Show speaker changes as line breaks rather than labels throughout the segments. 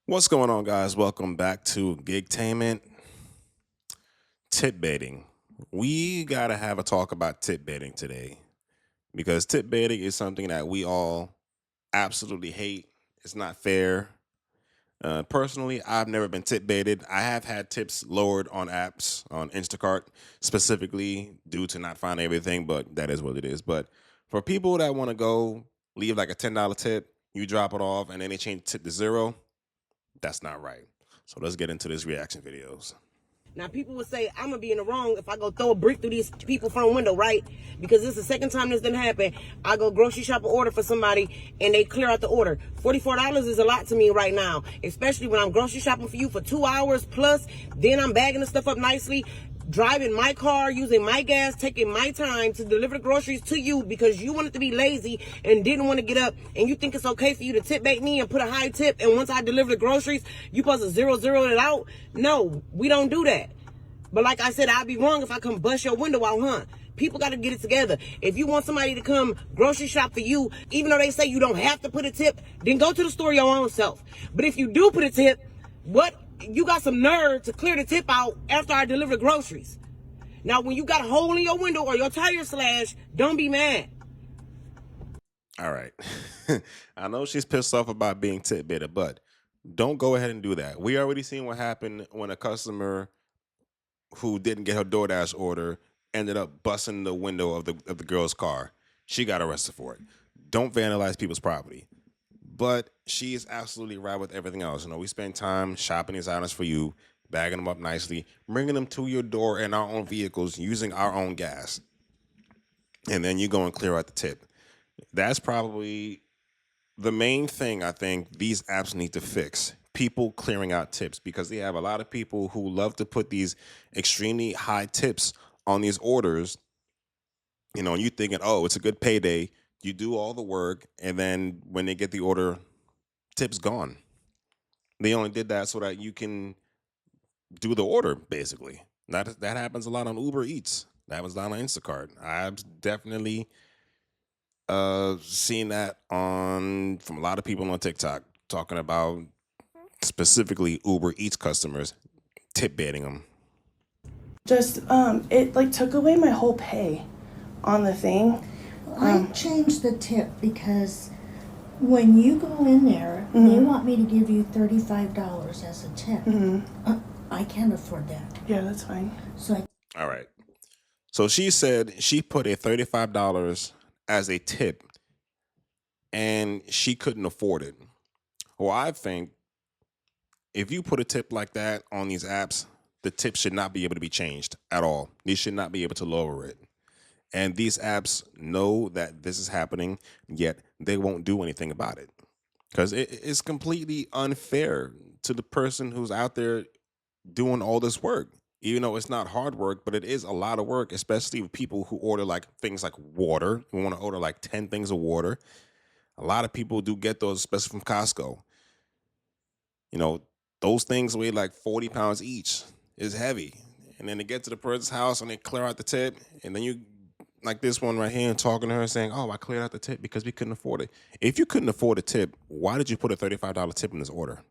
What's going on, guys? Welcome back to Gigtainment. Tip baiting. We gotta have a talk about tip baiting today because tip baiting is something that we all absolutely hate. It's not fair. Personally, I've never been tip baited. I have had tips lowered on apps on Instacart, specifically due to not finding everything, but that is what it is. But for people that want to go leave like a $10 tip, you drop it off, and then they change the tip to zero. That's not right. So let's get into this reaction videos.
Now, people would say, I'm going to be in the wrong if I go throw a brick through these people's front window, right? Because this is the second time this didn't happen. I go grocery shop an order for somebody, and they clear out the order. $44 is a lot to me right now, especially when I'm grocery shopping for you for 2 hours plus. Then I'm bagging the stuff up nicely, driving my car, using my gas, taking my time to deliver the groceries to you because you wanted to be lazy and didn't want to get up, and you think it's okay for you to tip bait me and put a high tip, and once I deliver the groceries, you supposed to zero it out? No, we don't do that. But like I said, I'd be wrong if I come bust your window out, huh? People got to get it together. If you want somebody to come grocery shop for you, even though they say you don't have to put a tip, then go to the store your own self. But if you do put a tip, you got some nerve to clear the tip out after I deliver groceries. Now, when you got a hole in your window or your tire slashed, don't be mad.
All right. I know she's pissed off about being tip baited, but don't go ahead and do that. We already seen what happened when a customer who didn't get her DoorDash order ended up busting the window of the girl's car. She got arrested for it. Don't vandalize people's property. But she is absolutely right with everything else. We spend time shopping these items for you, bagging them up nicely, bringing them to your door in our own vehicles, using our own gas. And then you go and clear out the tip. That's probably the main thing I think these apps need to fix. People clearing out tips, because they have a lot of people who love to put these extremely high tips on these orders. And you thinking, oh, it's a good payday. You do all the work, and then when they get the order, tip's gone. They only did that so that you can do the order, basically. That happens a lot on Uber Eats. That happens a lot on Instacart. I've definitely seen that from a lot of people on TikTok talking about specifically Uber Eats customers tip baiting them.
Just it like took away my whole pay on the thing.
I changed the tip because when you go in there, they want me to give you $35 as a tip. I can't afford that.
Yeah, that's fine.
So
All right. So she said she put a $35 as a tip and she couldn't afford it. Well, I think if you put a tip like that on these apps, the tip should not be able to be changed at all. They should not be able to lower it. And these apps know that this is happening, yet they won't do anything about it. Because it's completely unfair to the person who's out there doing all this work. Even though it's not hard work, but it is a lot of work, especially with people who order like things like water. We want to order like 10 things of water. A lot of people do get those, especially from Costco. Those things weigh like 40 pounds each. It's heavy. And then they get to the person's house and they clear out the tip. And then you, like this one right here, talking to her saying, oh, I cleared out the tip because we couldn't afford it. If you couldn't afford a tip, why did you put a $35 tip in this order?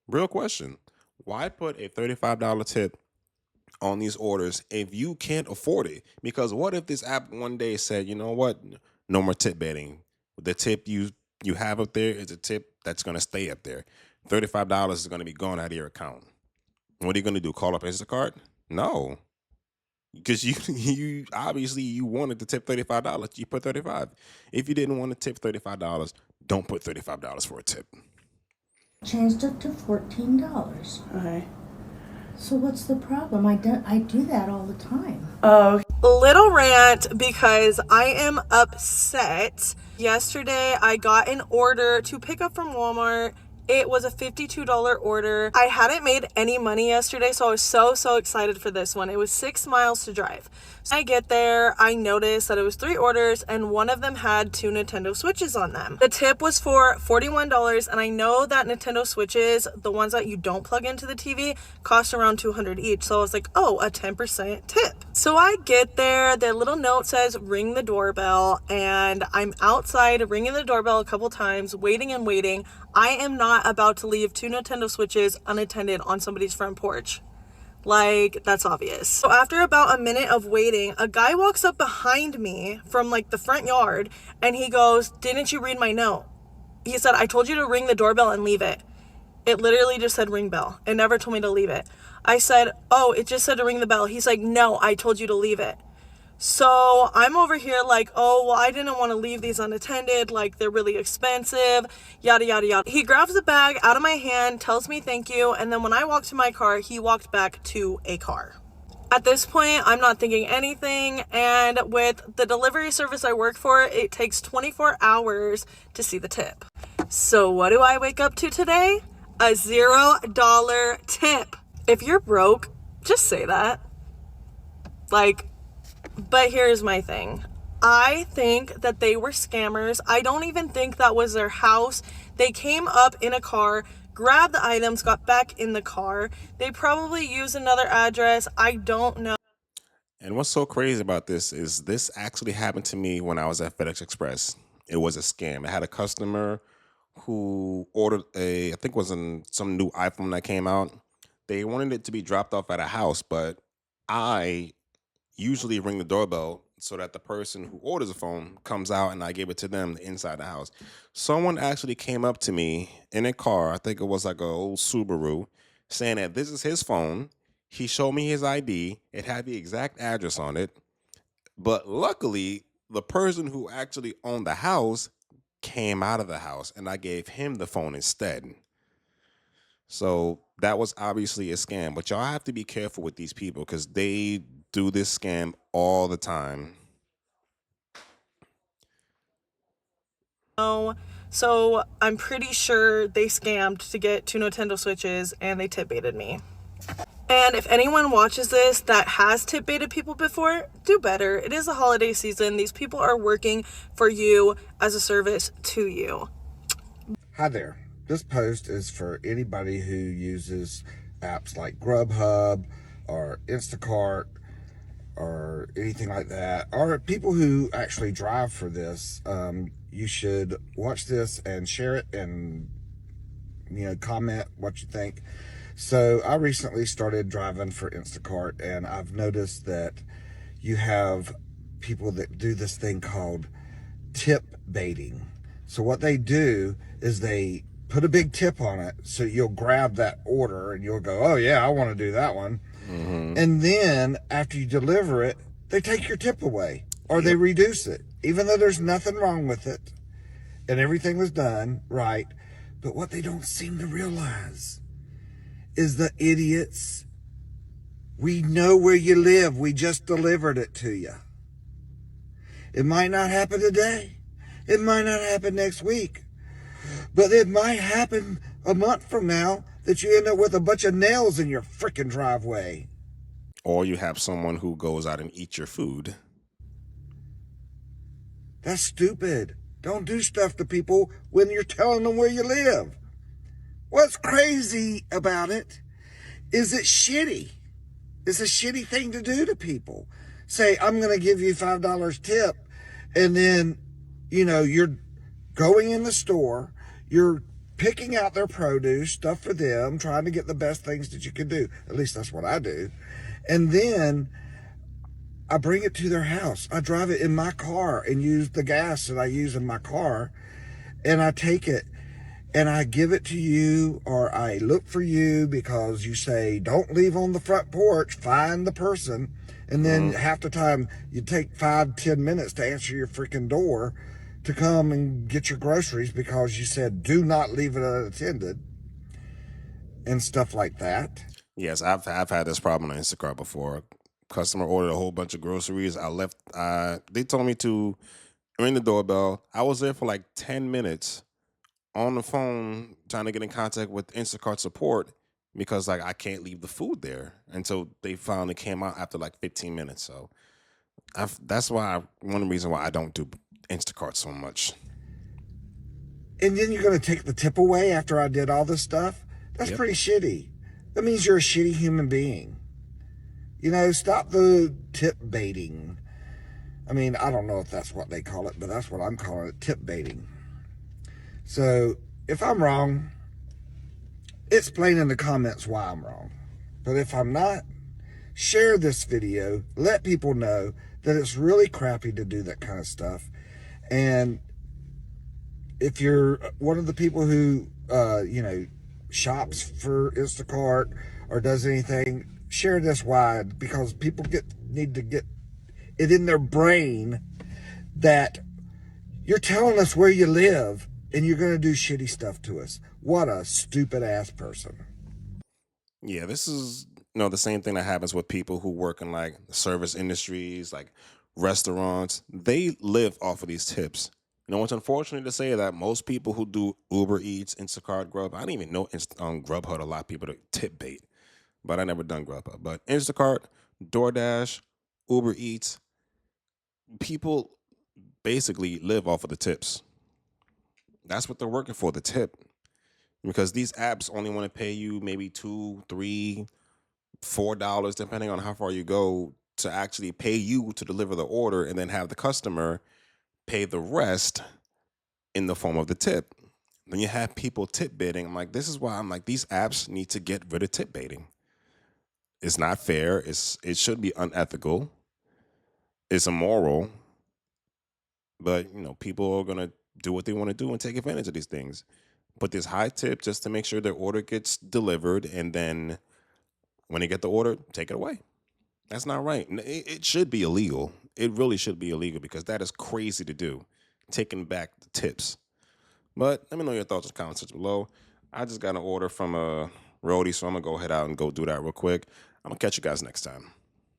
Real question. Why put a $35 tip on these orders if you can't afford it? Because what if this app one day said, you know what, no more tip baiting. The tip you have up there is a tip that's going to stay up there. $35 is going to be gone out of your account. What are you going to do? Call up Instacart? No. Because you obviously you wanted to tip $35. You put $35. If you didn't want to tip $35, don't put $35 for a tip.
changed it to $14.
Okay.
So what's the problem? I do that all the time.
Oh,
Little rant because I am upset. Yesterday I got an order to pick up from Walmart. It was a $52 order. I hadn't made any money yesterday, so I was so excited for this one. It was 6 miles to drive. I get there, I noticed that it was 3 orders and one of them had 2 Nintendo Switches on them. The tip was for $41, and I know that Nintendo Switches, the ones that you don't plug into the TV, cost around $200 each. So I was like, oh, a 10% tip. So I get there, the little note says ring the doorbell, and I'm outside ringing the doorbell a couple times, waiting and waiting. I am not about to leave 2 Nintendo Switches unattended on somebody's front porch. Like, that's obvious. So after about a minute of waiting, a guy walks up behind me from like the front yard and he goes, "Didn't you read my note?" He said, "I told you to ring the doorbell and leave it." It literally just said ring bell. It never told me to leave it. I said, "Oh, it just said to ring the bell." He's like, "No, I told you to leave it." So I'm over here like, oh, well, I didn't want to leave these unattended. Like, they're really expensive, yada, yada, yada. He grabs the bag out of my hand, tells me thank you. And then when I walked to my car, he walked back to a car. At this point, I'm not thinking anything. And with the delivery service I work for, it takes 24 hours to see the tip. So what do I wake up to today? A $0 tip. If you're broke, just say that. Like, but here's my thing. I think that they were scammers. I don't even think that was their house. They came up in a car, grabbed the items, got back in the car. They probably used another address. I don't know.
And what's so crazy about this is this actually happened to me when I was at FedEx Express. It was a scam. I had a customer who ordered I think it was some new iPhone that came out. They wanted it to be dropped off at a house, but I usually ring the doorbell so that the person who orders a phone comes out and I give it to them inside the house. Someone actually came up to me in a car, I think it was like an old Subaru, saying that this is his phone. He showed me his ID. It had the exact address on it. But luckily, the person who actually owned the house came out of the house and I gave him the phone instead. So that was obviously a scam. But y'all have to be careful with these people because they do this scam all the time.
So I'm pretty sure they scammed to get 2 Nintendo Switches and they tip baited me. And if anyone watches this that has tip baited people before, do better. It is the holiday season. These people are working for you as a service to you.
Hi there. This post is for anybody who uses apps like Grubhub or Instacart or anything like that, or people who actually drive for this. You should watch this and share it and, comment what you think. So I recently started driving for Instacart, and I've noticed that you have people that do this thing called tip baiting. So what they do is they put a big tip on it, so you'll grab that order and you'll go, oh yeah, I want to do that one. Mm-hmm. And then after you deliver it, they take your tip away or they reduce it, even though there's nothing wrong with it and everything was done right. But what they don't seem to realize is the idiots. We know where you live. We just delivered it to you. It might not happen today. It might not happen next week. But it might happen a month from now that you end up with a bunch of nails in your freaking driveway.
Or you have someone who goes out and eats your food.
That's stupid. Don't do stuff to people when you're telling them where you live. What's crazy about it is it's shitty. It's a shitty thing to do to people. Say, I'm going to give you $5 tip, and then, you're going in the store, you're picking out their produce, stuff for them, trying to get the best things that you can do. At least that's what I do. And then I bring it to their house. I drive it in my car and use the gas that I use in my car. And I take it and I give it to you, or I look for you because you say, don't leave on the front porch, find the person. And then half the time you take 5-10 minutes to answer your freaking door to come and get your groceries because you said, do not leave it unattended and stuff like that.
Yes, I've had this problem on Instacart before. Customer ordered a whole bunch of groceries. They told me to ring the doorbell. I was there for like 10 minutes on the phone trying to get in contact with Instacart support because I can't leave the food there until they finally came out after like 15 minutes. So That's why one reason why I don't do Instacart so much.
And then you're going to take the tip away after I did all this stuff? That's pretty shitty. That means you're a shitty human being. You know, stop the tip baiting. I mean, I don't know if that's what they call it, but that's what I'm calling it, tip baiting. So, if I'm wrong, explain in the comments why I'm wrong. But if I'm not, share this video. Let people know that it's really crappy to do that kind of stuff. And if you're one of the people who, shops for Instacart or does anything, share this wide, because people need to get it in their brain that you're telling us where you live and you're going to do shitty stuff to us. What a stupid ass person.
Yeah, this is the same thing that happens with people who work in like service industries, like restaurants. They live off of these tips. It's unfortunate to say that most people who do Uber Eats, Instacart, Grub, I didn't even know Grubhub, a lot of people to tip bait, but I never done Grubhub. But Instacart, DoorDash, Uber Eats, people basically live off of the tips. That's what they're working for, the tip. Because these apps only want to pay you maybe $2, $3, $4, depending on how far you go, to actually pay you to deliver the order, and then have the customer pay the rest in the form of the tip. Then you have people tip baiting. I'm like, this is why I'm like, these apps need to get rid of tip baiting. It's not fair. It should be unethical. It's immoral. But people are gonna do what they want to do and take advantage of these things. Put this high tip just to make sure their order gets delivered, and then when they get the order, take it away. That's not right. It should be illegal. It really should be illegal, because that is crazy to do, taking back the tips. But let me know your thoughts in the comments section below. I just got an order from a roadie, so I'm going to go head out and go do that real quick. I'm going to catch you guys next time.